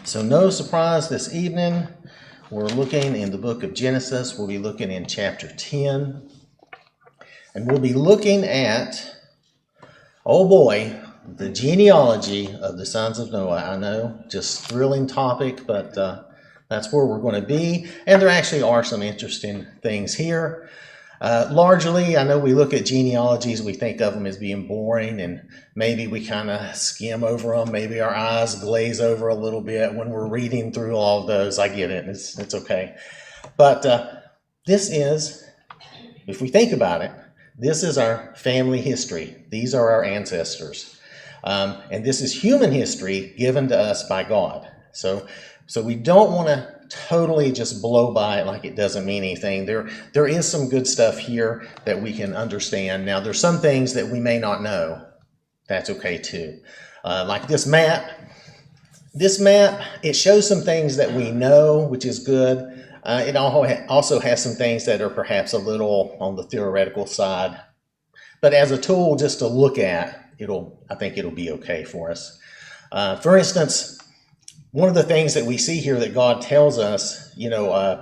So no surprise this evening, we're looking in the book of Genesis. We'll be looking in chapter 10. And we'll be looking at, oh boy, the genealogy of the sons of Noah. I know, just thrilling topic, but that's where we're going to be. And there actually are some interesting things here. Largely, I know we look at genealogies, we think of them as being boring, and maybe we kind of skim over them. Maybe our eyes glaze over a little bit when we're reading through all of those. I get it. It's okay. But this is, if we think about it, this is our family history. These are our ancestors. And this is human history given to us by God. So we don't want to totally just blow by it like it doesn't mean anything. There is some good stuff here that we can understand. Now, there's some things that we may not know. That's okay too. Like this map. This map, it shows some things that we know, which is good. It also has some things that are perhaps a little on the theoretical side. But as a tool just to look at, I think it'll be okay for us. For instance, one of the things that we see here that God tells us,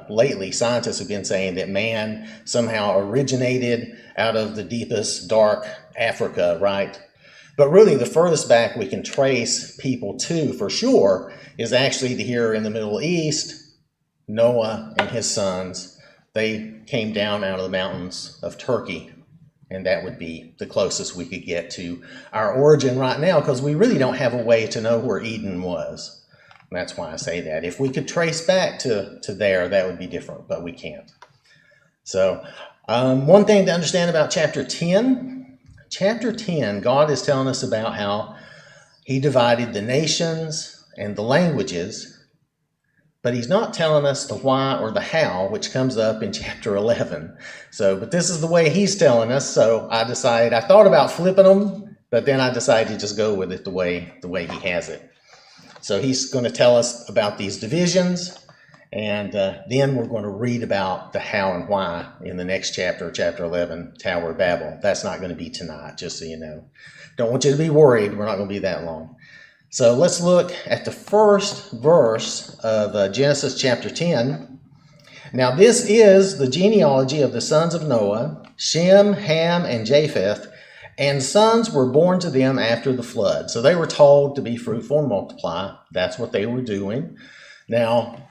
lately scientists have been saying that man somehow originated out of the deepest dark Africa, right? But really the furthest back we can trace people to for sure is actually here in the Middle East. Noah and his sons, they came down out of the mountains of Turkey. And that would be the closest we could get to our origin right now, because we really don't have a way to know where Eden was. And that's why I say that. If we could trace back to there, that would be different, but we can't. So one thing to understand about chapter 10. Chapter 10, God is telling us about how he divided the nations and the languages, but he's not telling us the why or the how, which comes up in chapter 11. But this is the way he's telling us, so I thought about flipping them, but then I decided to just go with it the way he has it. So he's going to tell us about these divisions, and then we're going to read about the how and why in the next chapter, chapter 11, Tower of Babel. That's not going to be tonight, just so you know. Don't want you to be worried. We're not going to be that long. So let's look at the first verse of Genesis chapter 10. Now this is the genealogy of the sons of Noah, Shem, Ham, and Japheth, and sons were born to them after the flood. So they were told to be fruitful and multiply. That's what they were doing. Now,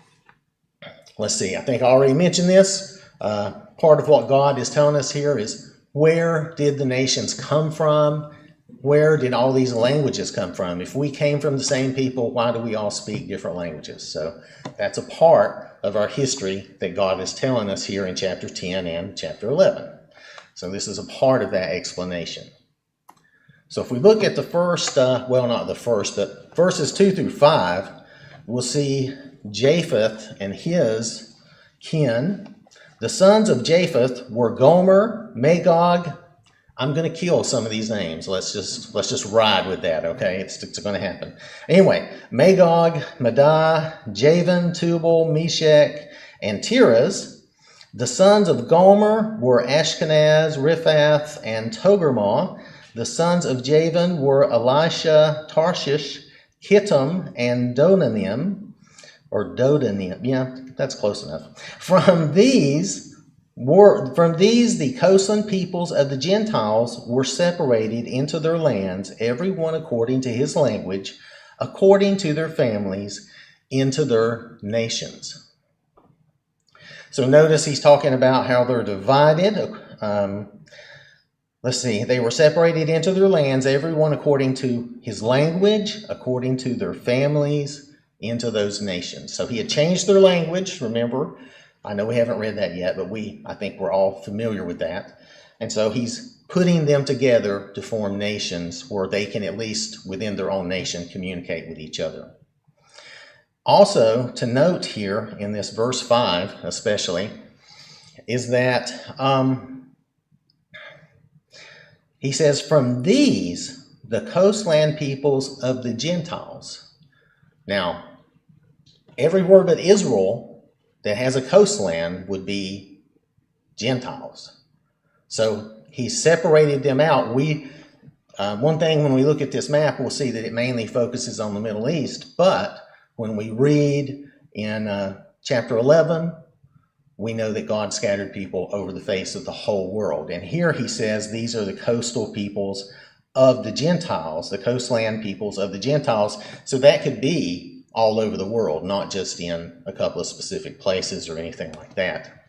let's see. I think I already mentioned this. Part of what God is telling us here is, where did the nations come from? Where did all these languages come from? If we came from the same people, why do we all speak different languages? So that's a part of our history that God is telling us here in chapter 10 and chapter 11. So this is a part of that explanation. So if we look at the first, not the first, but verses 2 through 5, we'll see Japheth and his kin. The sons of Japheth were Gomer, Magog. I'm going to kill some of these names. Let's just ride with that, okay? It's going to happen. Anyway, Magog, Madai, Javan, Tubal, Meshach, and Tiras. The sons of Gomer were Ashkenaz, Riphath, and Togarmah. The sons of Javan were Elisha, Tarshish, Kittim, and Dodanim. Yeah, that's close enough. From these, the coastland peoples of the Gentiles were separated into their lands, every one according to his language, according to their families, into their nations. So notice he's talking about how they're divided. They were separated into their lands, everyone according to his language, according to their families, into those nations. So he had changed their language, remember. I know we haven't read that yet, but I think we're all familiar with that. And so he's putting them together to form nations where they can, at least within their own nation, communicate with each other. Also, to note here in this verse 5 especially, is that he says, from these, the coastland peoples of the Gentiles. Now, everywhere but Israel that has a coastland would be Gentiles. So he separated them out. One thing when we look at this map, we'll see that it mainly focuses on the Middle East, but When we read in chapter 11, we know that God scattered people over the face of the whole world. And here he says these are the coastal peoples of the Gentiles, the coastland peoples of the Gentiles. So that could be all over the world, not just in a couple of specific places or anything like that.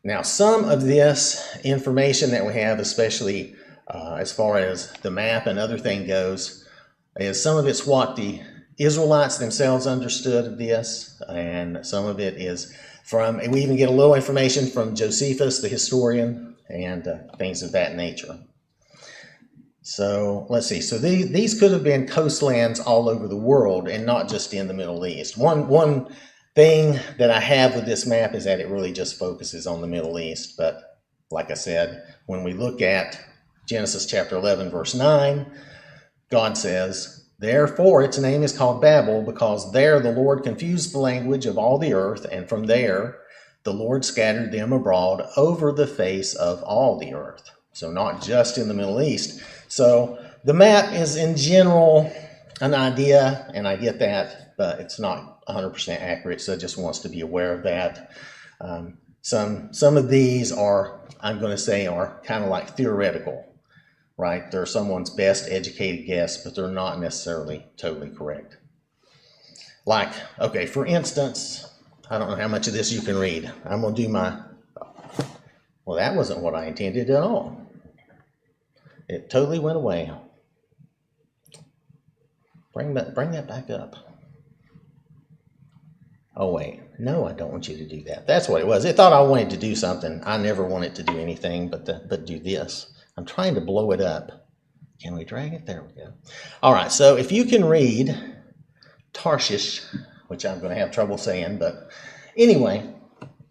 Now, some of this information that we have, especially as far as the map and other thing goes, is some of it's what the Israelites themselves understood of this, and some of it is from, we even get a little information from Josephus, the historian, and things of that nature. So let's see. So these could have been coastlands all over the world and not just in the Middle East. One thing that I have with this map is that it really just focuses on the Middle East. But like I said, when we look at Genesis chapter 11, verse 9, God says, "Therefore its name is called Babel, because there the Lord confused the language of all the earth, and from there the Lord scattered them abroad over the face of all the earth." So not just in the Middle East. So the map is in general an idea, and I get that, but it's not 100% accurate, so I just want us to be aware of that. Some of these are, I'm going to say, are kind of like theoretical, right? They're someone's best educated guess, but they're not necessarily totally correct. Like, okay, for instance, I don't know how much of this you can read. I'm going to do well, that wasn't what I intended at all. It totally went away. Bring that back up. Oh, wait. No, I don't want you to do that. That's what it was. It thought I wanted to do something. I never wanted to do anything but do this. I'm trying to blow it up. Can we drag it? There we go. All right, so if you can read Tarshish, which I'm going to have trouble saying, but anyway,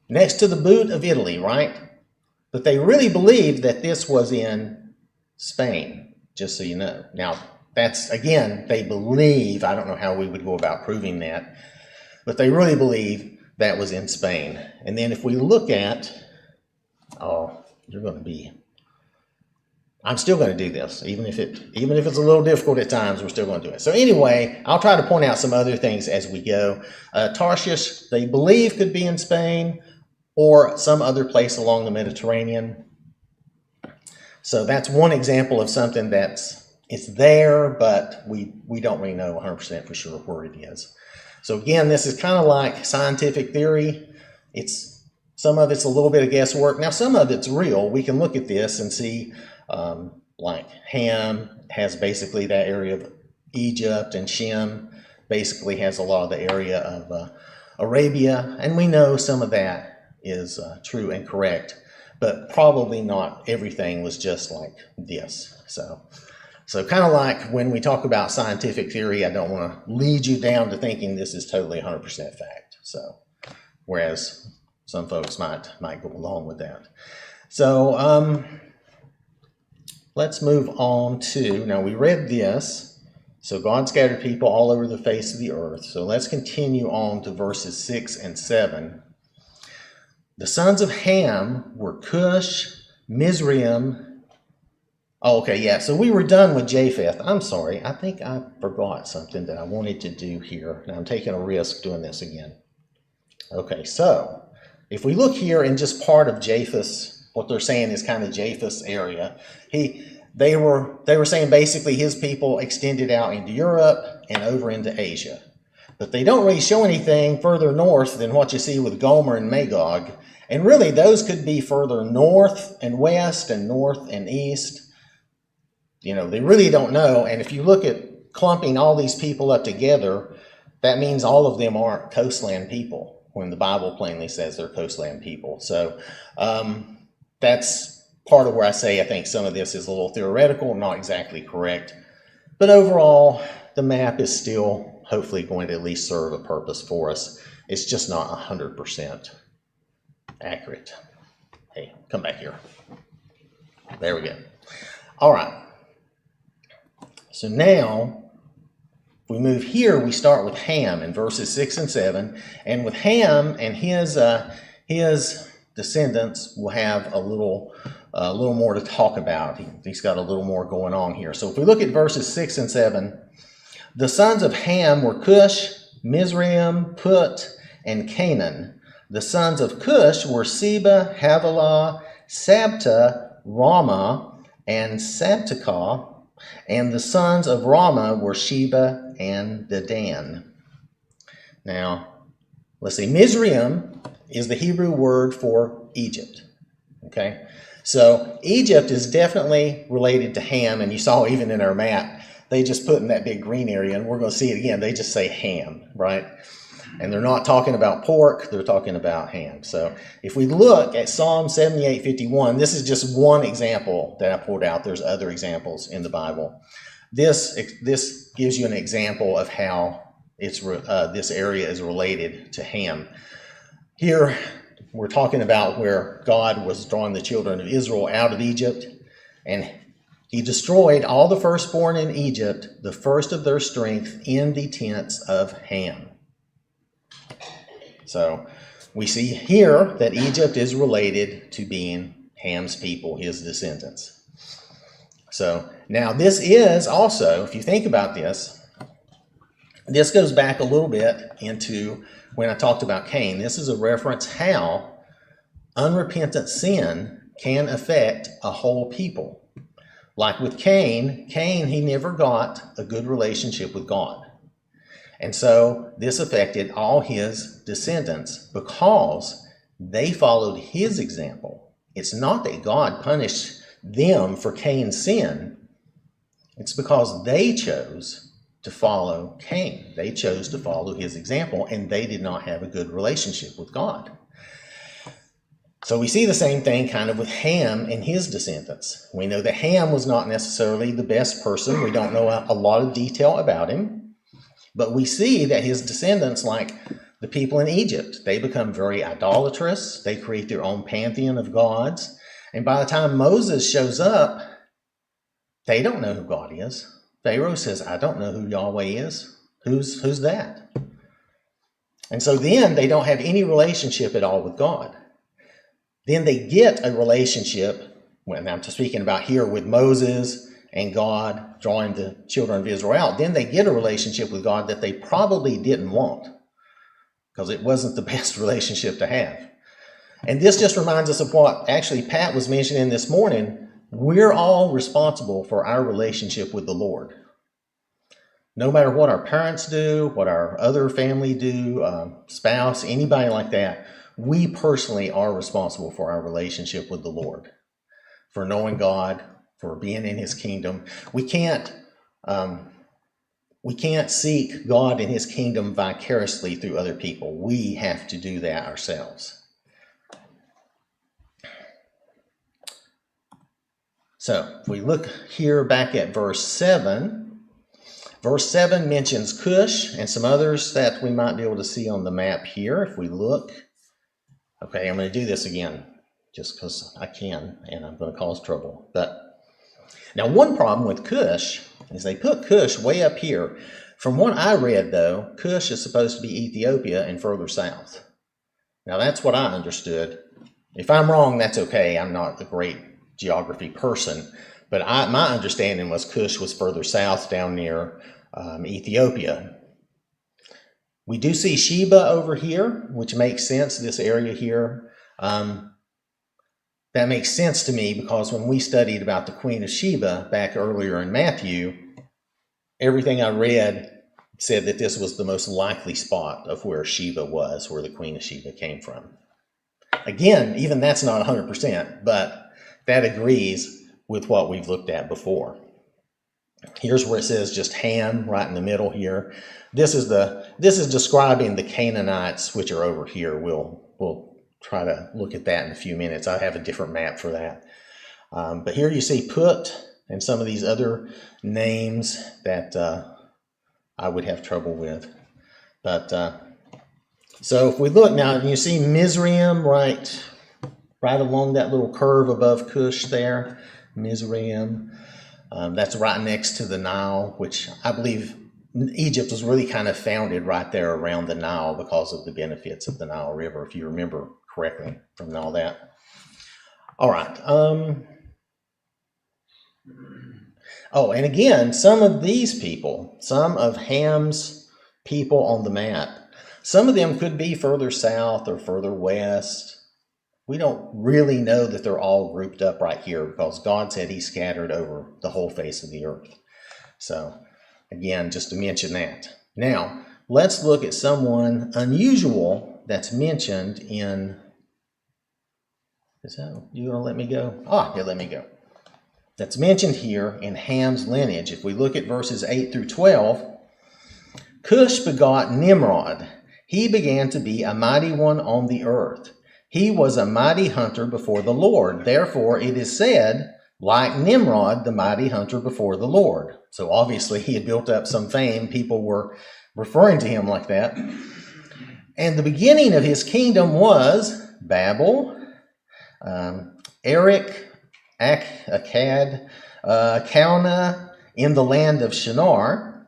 next to the boot of Italy, right? But they really believed that this was in Spain, just so you know. Now, that's, again, they believe. I don't know how we would go about proving that, but they really believe that was in Spain. And then if we look at, I'm still going to do this, even if it's a little difficult at times, we're still going to do it. So anyway, I'll try to point out some other things as we go. Tarshish, they believe could be in Spain or some other place along the Mediterranean. So that's one example of something it's there, but we don't really know 100% for sure where it is. So again, this is kind of like scientific theory. Some of it's a little bit of guesswork. Now, some of it's real. We can look at this and see, like Ham has basically that area of Egypt, and Shem basically has a lot of the area of Arabia, and we know some of that is true and correct, but probably not everything was just like this. So kind of like when we talk about scientific theory, I don't want to lead you down to thinking this is totally 100% fact. So, whereas some folks might go along with that. So let's move on to, now we read this. So God scattered people all over the face of the earth. So let's continue on to verses 6 and 7. The sons of Ham were Cush, Mizraim. Oh, okay, yeah, so we were done with Japheth. I'm sorry, I think I forgot something that I wanted to do here, and I'm taking a risk doing this again. Okay, so if we look here in just part of Japheth's, what they're saying is kind of Japheth's area, they were saying basically his people extended out into Europe and over into Asia. But they don't really show anything further north than what you see with Gomer and Magog. And really, those could be further north and west and north and east. You know, they really don't know. And if you look at clumping all these people up together, that means all of them aren't coastland people, when the Bible plainly says they're coastland people. So that's part of where I say I think some of this is a little theoretical, not exactly correct. But overall, the map is still hopefully going to at least serve a purpose for us. It's just not 100% accurate. Hey, come back here. There we go. All right. So now, if we move here, we start with Ham in verses 6 and 7. And with Ham and his descendants, we'll have a little more to talk about. He's got a little more going on here. So if we look at verses 6 and 7, the sons of Ham were Cush, Mizraim, Put, and Canaan. The sons of Cush were Seba, Havilah, Sabta, Ramah, and Sabtakah. And the sons of Ramah were Sheba and Dedan. Now, let's see. Mizraim is the Hebrew word for Egypt. Okay? So Egypt is definitely related to Ham, and you saw even in our map, they just put in that big green area, and we're going to see it again. They just say Ham, right? And they're not talking about pork, they're talking about Ham. So if we look at Psalm 78:51, this is just one example that I pulled out. There's other examples in the Bible. This gives you an example of how this area is related to Ham. Here, we're talking about where God was drawing the children of Israel out of Egypt, and he destroyed all the firstborn in Egypt, the first of their strength, in the tents of Ham. So we see here that Egypt is related to being Ham's people, his descendants. So now this is also, if you think about this goes back a little bit into when I talked about Cain. This is a reference how unrepentant sin can affect a whole people. Like with Cain, he never got a good relationship with God. And so this affected all his descendants because they followed his example. It's not that God punished them for Cain's sin. It's because they chose to follow Cain. They chose to follow his example, and they did not have a good relationship with God. So we see the same thing kind of with Ham and his descendants. We know that Ham was not necessarily the best person. We don't know a lot of detail about him. But we see that his descendants, like the people in Egypt, they become very idolatrous. They create their own pantheon of gods. And by the time Moses shows up, they don't know who God is. Pharaoh says, I don't know who Yahweh is. Who's that? And so then they don't have any relationship at all with God. Then they get a relationship, when I'm speaking about here with Moses and God drawing the children of Israel out, then they get a relationship with God that they probably didn't want because it wasn't the best relationship to have. And this just reminds us of what actually Pat was mentioning this morning. We're all responsible for our relationship with the Lord. No matter what our parents do, what our other family do, spouse, anybody like that, we personally are responsible for our relationship with the Lord, for knowing God, for being in his kingdom. We can't seek God and his kingdom vicariously through other people. We have to do that ourselves. So if we look here back at verse 7 mentions Cush and some others that we might be able to see on the map here. If we look, okay, I'm going to do this again just because I can, and I'm going to cause trouble. But now, one problem with Cush is they put Cush way up here. From what I read, though, Cush is supposed to be Ethiopia and further south. Now, that's what I understood. If I'm wrong, that's okay. I'm not a great geography person. But my understanding was Cush was further south down near Ethiopia. We do see Sheba over here, which makes sense, this area here. That makes sense to me because when we studied about the Queen of Sheba back earlier in Matthew, everything I read said that this was the most likely spot of where Sheba was, where the Queen of Sheba came from. Again, even that's not 100%, but that agrees with what we've looked at before. Here's where it says just Ham right in the middle here. This is describing the Canaanites, which are over here. We'll try to look at that in a few minutes. I have a different map for that. But here you see Put and some of these other names that I would have trouble with. But so if we look now, you see Mizraim right along that little curve above Cush there. Mizraim. That's right next to the Nile, which I believe Egypt was really kind of founded right there around the Nile because of the benefits of the Nile River, if you remember correctly from all that. All right. And again, some of these people, some of Ham's people on the map. Some of them could be further south or further west. We don't really know that they're all grouped up right here because God said he scattered over the whole face of the earth. So again, just to mention that. Now, let's look at someone unusual that's mentioned in, is that, you gonna let me go? Yeah, let me go. That's mentioned here in Ham's lineage. If we look at verses 8 through 12, Cush begot Nimrod. He began to be a mighty one on the earth. He was a mighty hunter before the Lord. Therefore, it is said, like Nimrod, the mighty hunter before the Lord. So obviously he had built up some fame. People were referring to him like that. And the beginning of his kingdom was Babel, Erech, Akkad, Calneh in the land of Shinar.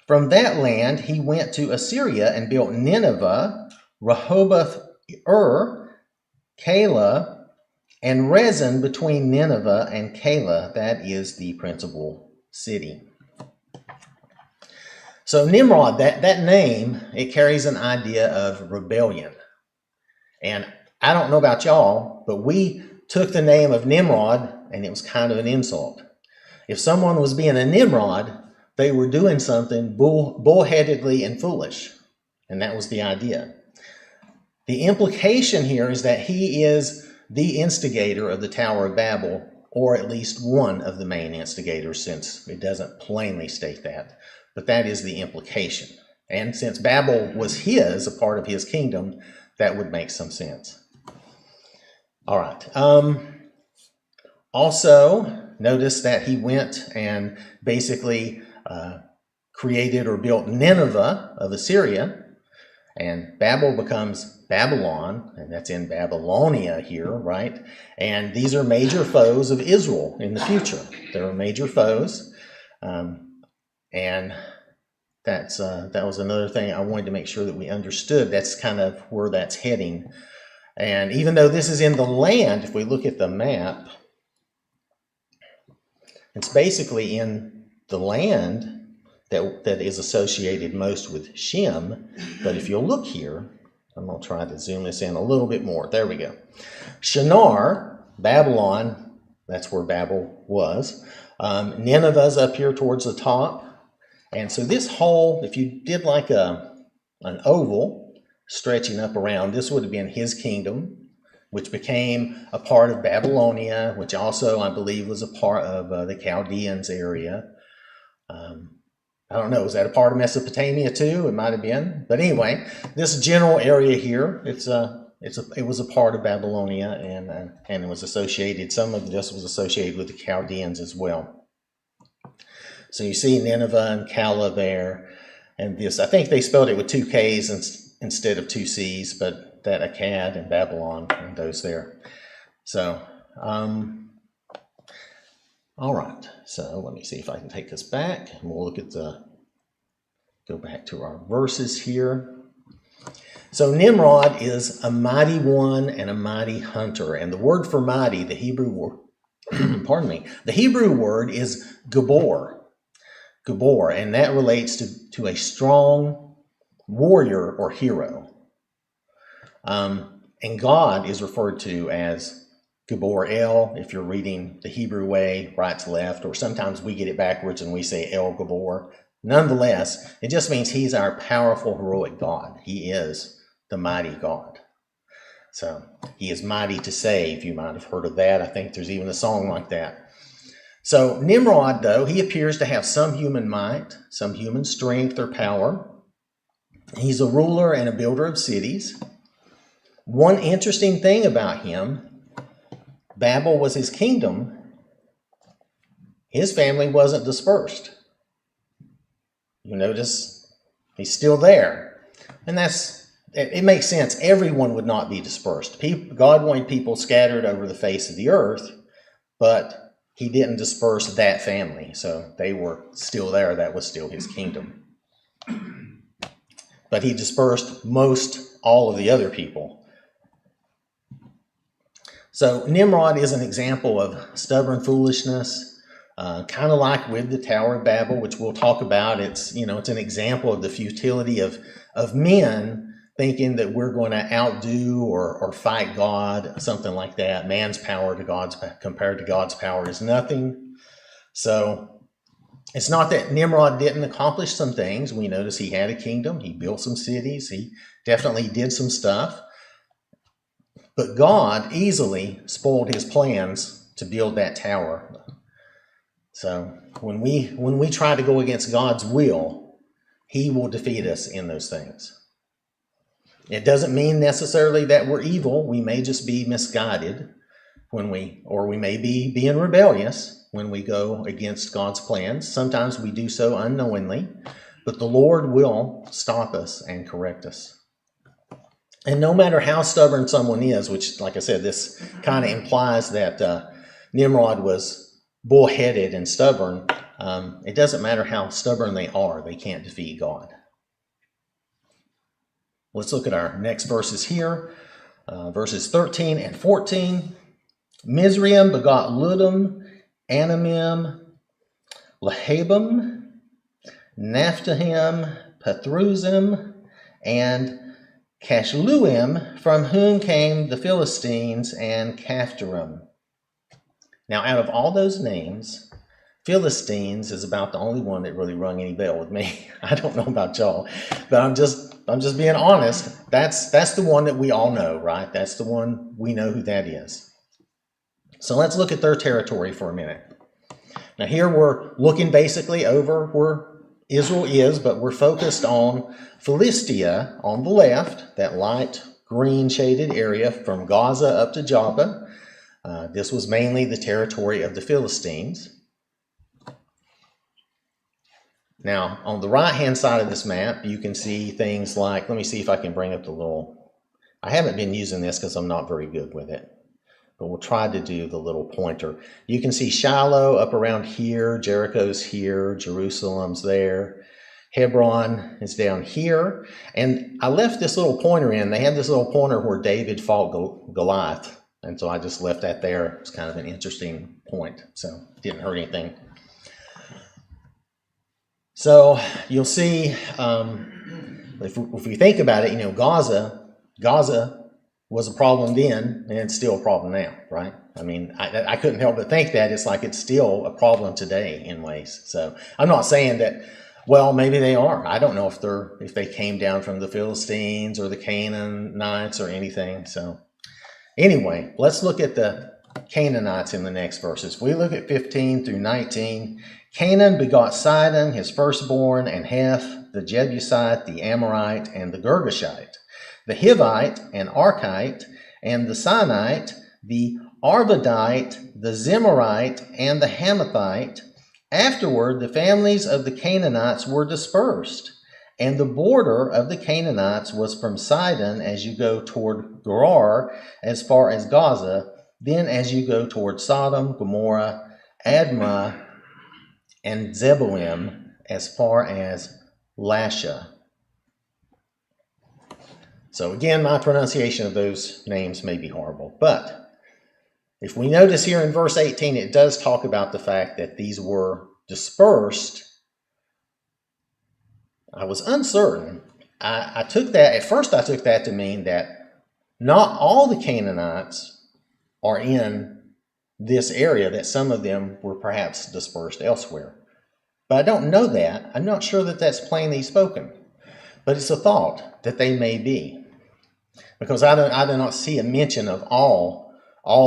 From that land he went to Assyria and built Nineveh, Rehoboth, Calah, and Rezin between Nineveh and Calah. That is the principal city. So Nimrod, that name, it carries an idea of rebellion. And I don't know about y'all, but we took the name of Nimrod and it was kind of an insult. If someone was being a Nimrod, they were doing something bullheadedly and foolish. And that was the idea. The implication here is that he is the instigator of the Tower of Babel, or at least one of the main instigators, since it doesn't plainly state that. But that is the implication. And since Babel was his, a part of his kingdom, that would make some sense. All right. Also, notice that he went and basically created or built Nineveh of Assyria, and Babel becomes Babylon, and that's in Babylonia here, right? And these are major foes of Israel in the future. There are major foes, and that was another thing I wanted to make sure that we understood. That's kind of where that's heading. And even though this is in the land, if we look at the map, it's basically in the land that is associated most with Shem. But if you'll look here, I'm going to try to zoom this in a little bit more. There we go. Shinar, Babylon, that's where Babel was. Nineveh's up here towards the top. And so this whole, if you did like an oval stretching up around, this would have been his kingdom, which became a part of Babylonia, which also, I believe, was a part of the Chaldeans area. I don't know, was that a part of Mesopotamia too? It might have been. But anyway, this general area here, it was a part of Babylonia, and it was associated, some of this was associated with the Chaldeans as well. So you see Nineveh and Calah there, and this, I think they spelled it with 2 K's instead of 2 C's, but that Akkad and Babylon and those there. So, all right, so let me see if I can take this back, and we'll look at go back to our verses here. So Nimrod is a mighty one and a mighty hunter, and the word for mighty, the Hebrew word, pardon me, the Hebrew word is gabor, and that relates to a strong warrior or hero. And God is referred to as Gabor El, if you're reading the Hebrew way, right to left, or sometimes we get it backwards and we say El Gabor. Nonetheless, it just means he's our powerful, heroic God. He is the mighty God. So he is mighty to save. You might have heard of that. I think there's even a song like that. So Nimrod, though, he appears to have some human might, some human strength or power. He's a ruler and a builder of cities. One interesting thing about him, Babel was his kingdom. His family wasn't dispersed. You notice he's still there. And it makes sense. Everyone would not be dispersed. God wanted people scattered over the face of the earth, but he didn't disperse that family. So they were still there. That was still his kingdom. But he dispersed all of the other people. So Nimrod is an example of stubborn foolishness, Kind of like with the Tower of Babel, which we'll talk about. It's an example of the futility of men thinking that we're going to outdo or fight God, something like that. Man's power compared to God's power is nothing. So it's not that Nimrod didn't accomplish some things. We notice he had a kingdom. He built some cities. He definitely did some stuff. But God easily spoiled his plans to build that tower. So when we try to go against God's will, he will defeat us in those things. It doesn't mean necessarily that we're evil. We may just be misguided or we may be being rebellious when we go against God's plans. Sometimes we do so unknowingly, but the Lord will stop us and correct us. And no matter how stubborn someone is, which, like I said, this kind of implies that Nimrod was bullheaded and stubborn, it doesn't matter how stubborn they are, they can't defeat God. Let's look at our next verses here, verses 13 and 14. Mizraim begot Ludim, Anamim, Lahabim, Naphtahim, Pathruzim, and Cashluim, from whom came the Philistines and Caphtorim. Now, out of all those names, Philistines is about the only one that really rung any bell with me. I don't know about y'all, but I'm just being honest. That's the one that we all know, right? That's the one we know who that is. So let's look at their territory for a minute. Now here we're looking basically over where Israel is, but we're focused on Philistia on the left, that light green shaded area from Gaza up to Joppa. This was mainly the territory of the Philistines. Now, on the right-hand side of this map, you can see things like, let me see if I can bring up the little, I haven't been using this because I'm not very good with it, but we'll try to do the little pointer. You can see Shiloh up around here, Jericho's here, Jerusalem's there, Hebron is down here, and I left this little pointer in. They had this little pointer where David fought Goliath, and so I just left that there. It's kind of an interesting point, so it didn't hurt anything. So you'll see, if we think about it, Gaza was a problem then, and it's still a problem now, right? I mean, I couldn't help but think that it's like it's still a problem today in ways. So I'm not saying that, well, maybe they are. I don't know if they came down from the Philistines or the Canaanites or anything. So anyway, let's look at the Canaanites in the next verses. If we look at 15 through 19, Canaan begot Sidon, his firstborn, and Heth, the Jebusite, the Amorite, and the Girgashite, the Hivite, and Arkite, and the Sinite, the Arvadite, the Zemarite, and the Hamathite. Afterward, the families of the Canaanites were dispersed, and the border of the Canaanites was from Sidon as you go toward Gerar, as far as Gaza, then as you go toward Sodom, Gomorrah, Admah, and Zeboim, as far as Lasha. So again, my pronunciation of those names may be horrible, but if we notice here in verse 18, it does talk about the fact that these were dispersed. I was uncertain. I took that to mean that not all the Canaanites are in this area, that some of them were perhaps dispersed elsewhere. But I don't know that. I'm not sure that that's plainly spoken. But it's a thought that they may be. Because I do not see a mention of all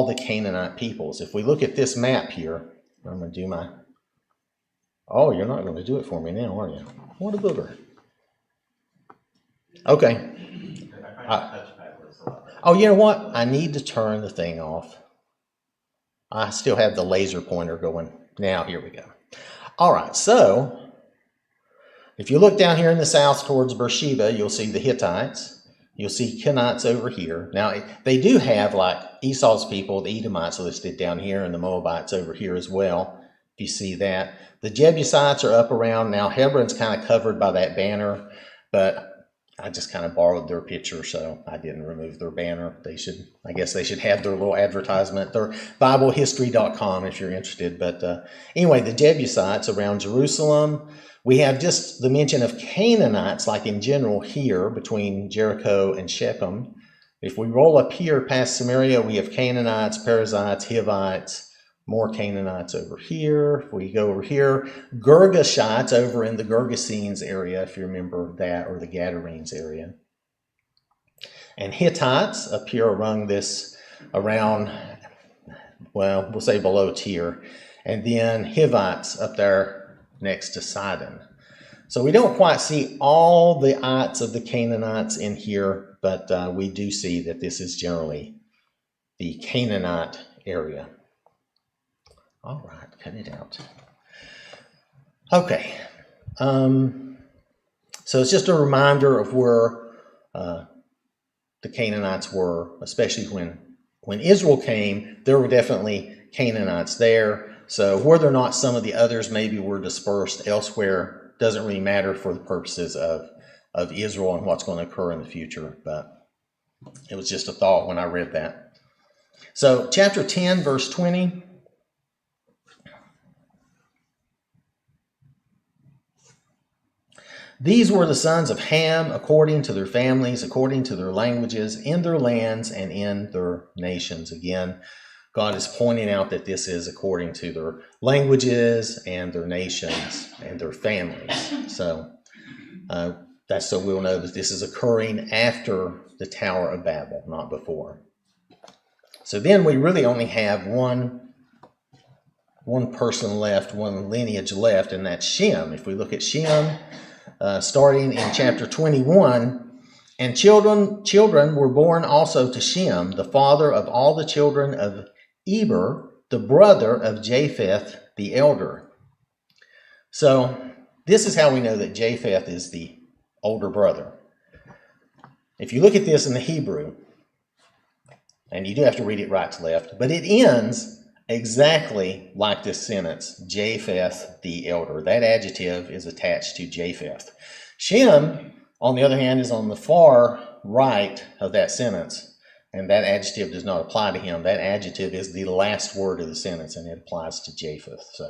the Canaanite peoples. If we look at this map here, I'm going to do my... Oh, you're not going to do it for me now, are you? What a booger. Okay. Oh, you know what? I need to turn the thing off. I still have the laser pointer going. Now, here we go. All right, so if you look down here in the south towards Beersheba, you'll see the Hittites. You'll see Kenites over here. Now, they do have, like Esau's people, the Edomites listed down here, and the Moabites over here as well, if you see that. The Jebusites are up around. Now, Hebron's kind of covered by that banner, but I just kind of borrowed their picture, so I didn't remove their banner. I guess they should have their little advertisement. They're BibleHistory.com if you're interested. But anyway, the Jebusites around Jerusalem. We have just the mention of Canaanites, like in general here, between Jericho and Shechem. If we roll up here past Samaria, we have Canaanites, Perizzites, Hivites, more Canaanites over here. If we go over here, Girgashites over in the Gergesenes area, if you remember that, or the Gadarenes area. And Hittites up here around, well, we'll say below Tyre. And then Hivites up there next to Sidon. So we don't quite see all the ites of the Canaanites in here, but we do see that this is generally the Canaanite area. All right, cut it out. Okay, so it's just a reminder of where the Canaanites were, especially when Israel came. There were definitely Canaanites there. So whether or not some of the others maybe were dispersed elsewhere doesn't really matter for the purposes of Israel and what's going to occur in the future. But it was just a thought when I read that. So chapter 10, verse 20. These were the sons of Ham, according to their families, according to their languages, in their lands and in their nations. Again, God is pointing out that this is according to their languages and their nations and their families. So that's so we'll know that this is occurring after the Tower of Babel, not before. So then we really only have one person left, one lineage left, and that's Shem. If we look at Shem, starting in chapter 21, and children were born also to Shem, the father of all the children of Eber, the brother of Japheth the elder. So this is how we know that Japheth is the older brother. If you look at this in the Hebrew, and you do have to read it right to left, but it ends exactly like this sentence, Japheth the elder. That adjective is attached to Japheth. Shem, on the other hand, is on the far right of that sentence, and that adjective does not apply to him. That adjective is the last word of the sentence, and it applies to Japheth. So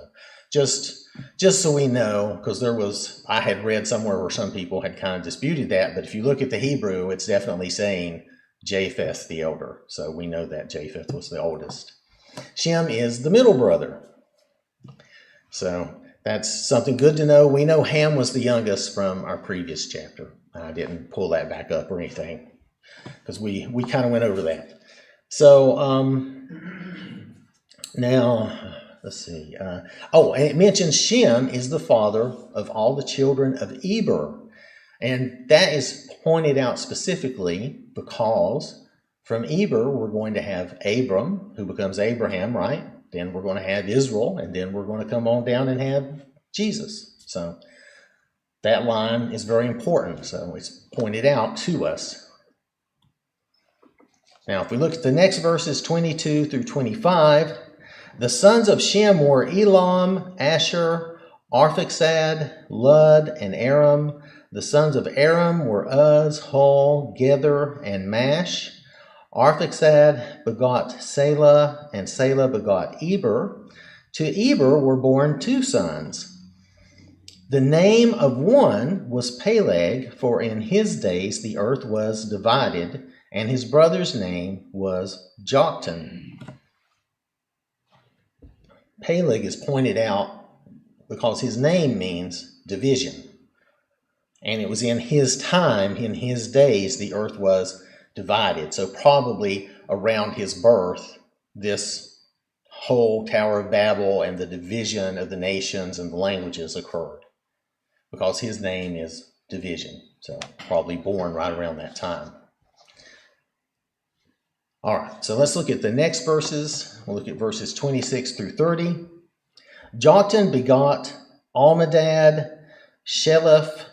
just so we know, because I had read somewhere where some people had kind of disputed that, but if you look at the Hebrew, it's definitely saying Japheth the elder. So we know that Japheth was the oldest. Shem is the middle brother. So that's something good to know. We know Ham was the youngest from our previous chapter. I didn't pull that back up or anything because we kind of went over that. So now let's see. And it mentions Shem is the father of all the children of Eber. And that is pointed out specifically because from Eber, we're going to have Abram, who becomes Abraham, right? Then we're going to have Israel, and then we're going to come on down and have Jesus. So that line is very important. So it's pointed out to us. Now, if we look at the next verses, 22 through 25, the sons of Shem were Elam, Asher, Arphaxad, Lud, and Aram. The sons of Aram were Uz, Hul, Gether, and Mash. Arphaxad begot Selah, and Selah begot Eber. To Eber were born two sons. The name of one was Peleg, for in his days the earth was divided, and his brother's name was Joktan. Peleg is pointed out because his name means division. And it was in his time, in his days, the earth was divided. So probably around his birth, this whole Tower of Babel and the division of the nations and the languages occurred because his name is division. So probably born right around that time. All right, so let's look at the next verses. We'll look at verses 26 through 30. Joktan begot Almadad, Sheleph,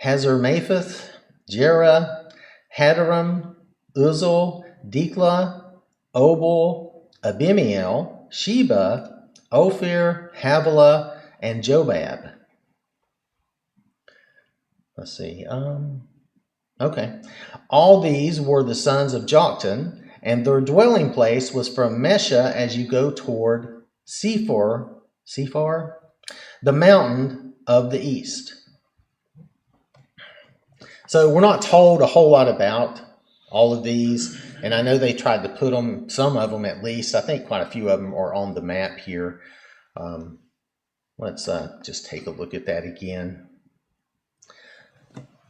Hazarmapheth, Jerah, Hadaram, Uzal, Dikla, Obal, Abimiel, Sheba, Ophir, Havilah, and Jobab. Let's see. Okay. All these were the sons of Joktan, and their dwelling place was from Mesha as you go toward Sephar, the mountain of the east. So we're not told a whole lot about all of these, and I know they tried to put them, some of them at least, I think quite a few of them are on the map here. Let's just take a look at that again.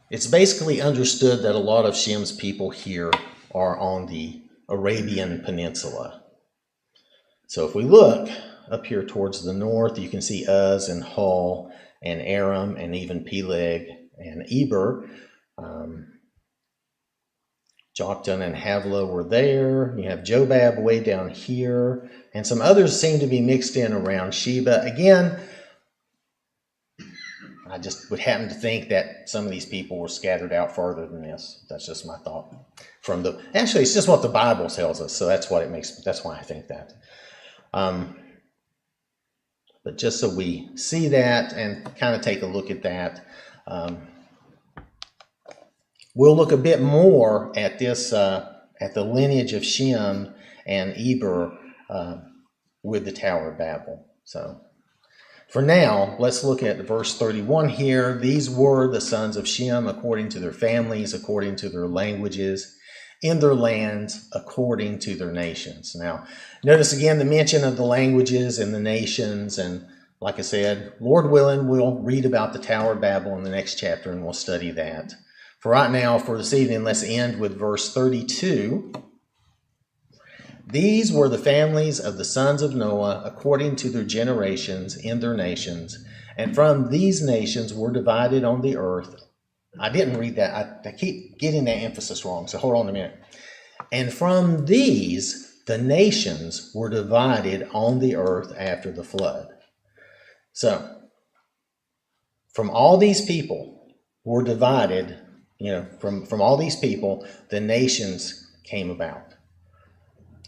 It's basically understood that a lot of Shem's people here are on the Arabian Peninsula. So if we look up here towards the north, you can see Uz and Hul and Aram and even Peleg and Eber. Joktan and Havilah were there. You have Jobab way down here, and some others seem to be mixed in around Sheba. Again, I just would happen to think that some of these people were scattered out farther than this. That's just my thought. Actually, it's just what the Bible tells us, so that's why I think that. But just so we see that and kind of take a look at that, we'll look a bit more at this, at the lineage of Shem and Eber with the Tower of Babel. So for now, let's look at verse 31 here. These were the sons of Shem according to their families, according to their languages, in their lands, according to their nations. Now, notice again the mention of the languages and the nations. And like I said, Lord willing, we'll read about the Tower of Babel in the next chapter and we'll study that. For right now, for this evening, let's end with verse 32. These were the families of the sons of Noah according to their generations in their nations, and from these nations were divided on the earth. I didn't read that. I keep getting that emphasis wrong, so hold on a minute. And from these, the nations were divided on the earth after the flood. So, from all these people were divided, from all these people, the nations came about.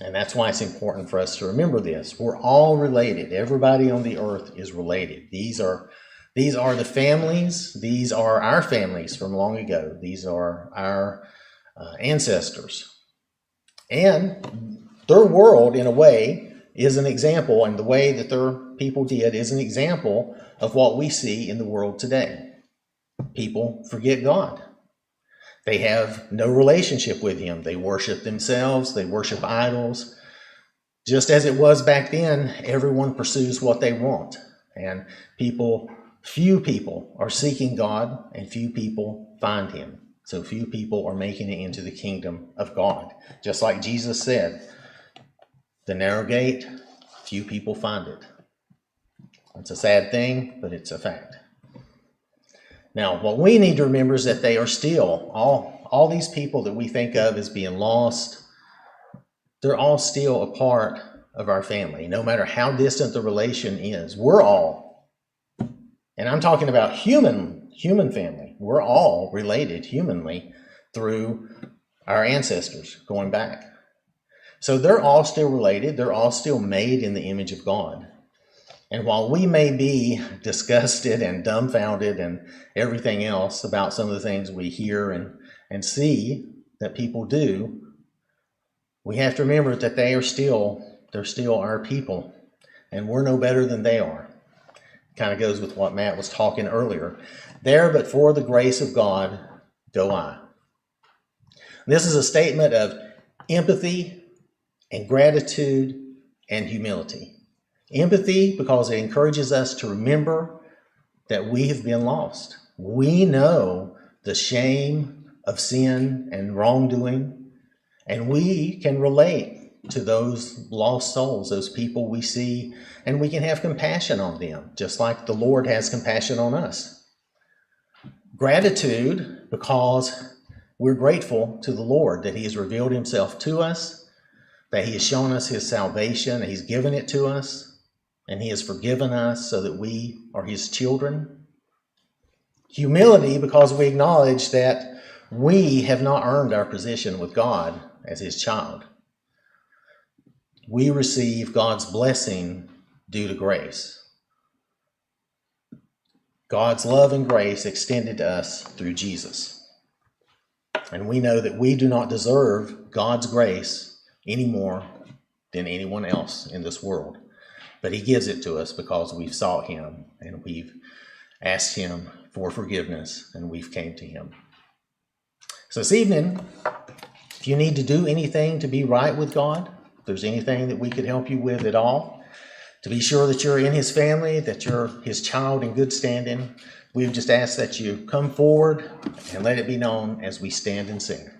And that's why it's important for us to remember this. We're all related. Everybody on the earth is related. These are the families. These are our families from long ago. These are our ancestors. And their world, in a way, is an example, and the way that their people did is an example of what we see in the world today. People forget God. They have no relationship with Him. They worship themselves. They worship idols. Just as it was back then, everyone pursues what they want. And few people are seeking God, and few people find Him. So few people are making it into the kingdom of God. Just like Jesus said, the narrow gate, few people find it. It's a sad thing, but it's a fact. Now, what we need to remember is that they are still, all these people that we think of as being lost, they're all still a part of our family, no matter how distant the relation is. We're all, and I'm talking about human family, we're all related humanly through our ancestors going back. So they're all still related, they're all still made in the image of God. And while we may be disgusted and dumbfounded and everything else about some of the things we hear and see that people do, we have to remember that they're still our people, and we're no better than they are. Kind of goes with what Matt was talking earlier. There, but for the grace of God, go I. This is a statement of empathy and gratitude and humility. Empathy, because it encourages us to remember that we have been lost. We know the shame of sin and wrongdoing, and we can relate to those lost souls, those people we see, and we can have compassion on them, just like the Lord has compassion on us. Gratitude, because we're grateful to the Lord that He has revealed Himself to us, that He has shown us His salvation, that He's given it to us, and He has forgiven us so that we are His children. Humility, because we acknowledge that we have not earned our position with God as His child. We receive God's blessing due to grace. God's love and grace extended to us through Jesus. And we know that we do not deserve God's grace any more than anyone else in this world. But he gives it to us because we've sought him and we've asked him for forgiveness and we've came to him. So this evening, if you need to do anything to be right with God, if there's anything that we could help you with at all, to be sure that you're in his family, that you're his child in good standing, we would just ask that you come forward and let it be known as we stand and sing.